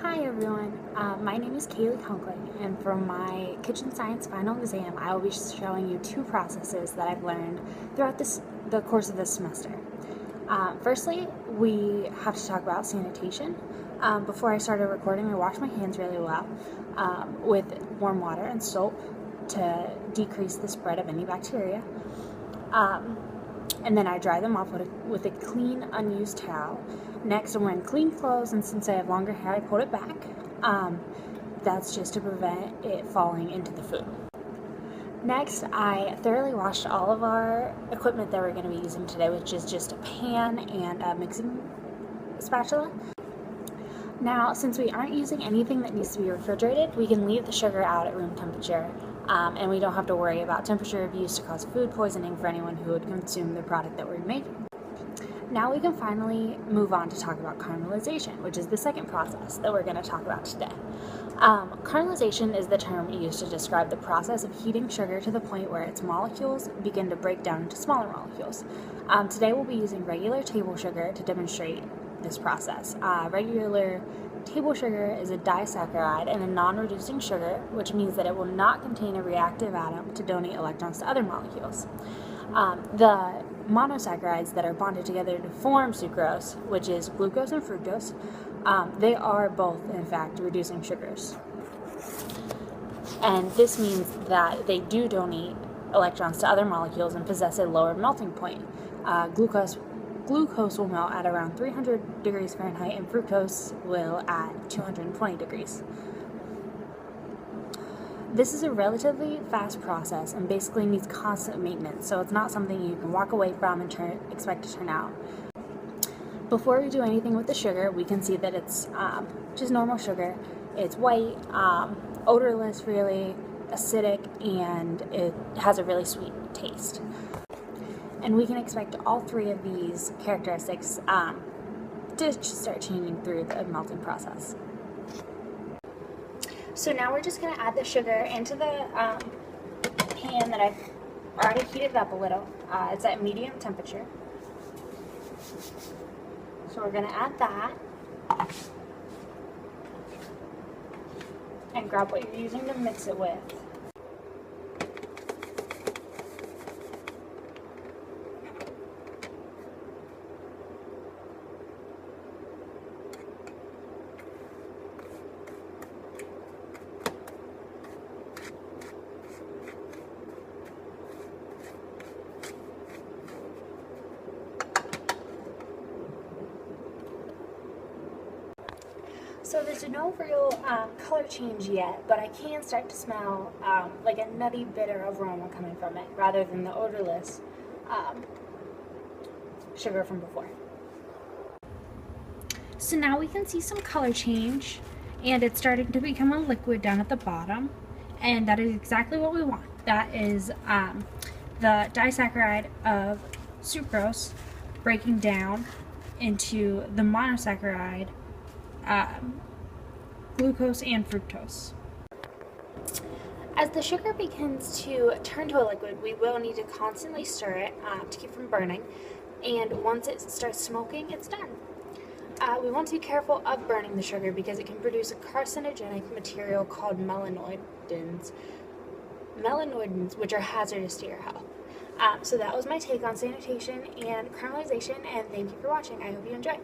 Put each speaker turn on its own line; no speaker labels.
Hi everyone, my name is Caley Conkling, and for my kitchen science final exam I will be showing you two processes that I've learned throughout the course of this semester. Firstly, we have to talk about sanitation. Before I started recording, I washed my hands really well with warm water and soap to decrease the spread of any bacteria. And then I dry them off with a clean, unused towel. Next, I'm wearing clean clothes, and since I have longer hair, I pulled it back. That's just to prevent it falling into the food. Next, I thoroughly washed all of our equipment that we're going to be using today, which is just a pan and a mixing spatula. Now, since we aren't using anything that needs to be refrigerated, we can leave the sugar out at room temperature, and we don't have to worry about temperature abuse to cause food poisoning for anyone who would consume the product that we're making. Now we can finally move on to talk about caramelization, which is the second process that we're going to talk about today. Caramelization is the term used to describe the process of heating sugar to the point where its molecules begin to break down into smaller molecules. Today we'll be using regular table sugar to demonstrate this process. Regular table sugar is a disaccharide and a non-reducing sugar, which means that it will not contain a reactive atom to donate electrons to other molecules. The monosaccharides that are bonded together to form sucrose, which is glucose and fructose, they are both, in fact, reducing sugars. And this means that they do donate electrons to other molecules and possess a lower melting point. Glucose will melt at around 300 degrees Fahrenheit and fructose will at 220 degrees. This is a relatively fast process and basically needs constant maintenance, so it's not something you can walk away from and expect to turn out. Before we do anything with the sugar, we can see that it's just normal sugar. It's white, odorless, really acidic, and it has a really sweet taste. And we can expect all three of these characteristics to start changing through the melting process. So now we're just going to add the sugar into the pan that I've already heated up a little. It's at medium temperature. So we're going to add that and grab what you're using to mix it with. So there's no real color change yet, but I can start to smell like a nutty, bitter aroma coming from it, rather than the odorless sugar from before. So now we can see some color change, and it's starting to become a liquid down at the bottom, and that is exactly what we want. That is the disaccharide of sucrose breaking down into the monosaccharide glucose and fructose. As the sugar begins to turn to a liquid, we will need to constantly stir it to keep from burning, and once it starts smoking, it's done. We want to be careful of burning the sugar because it can produce a carcinogenic material called melanoidins, which are hazardous to your health. So that was my take on sanitation and caramelization, and thank you for watching. I hope you enjoyed.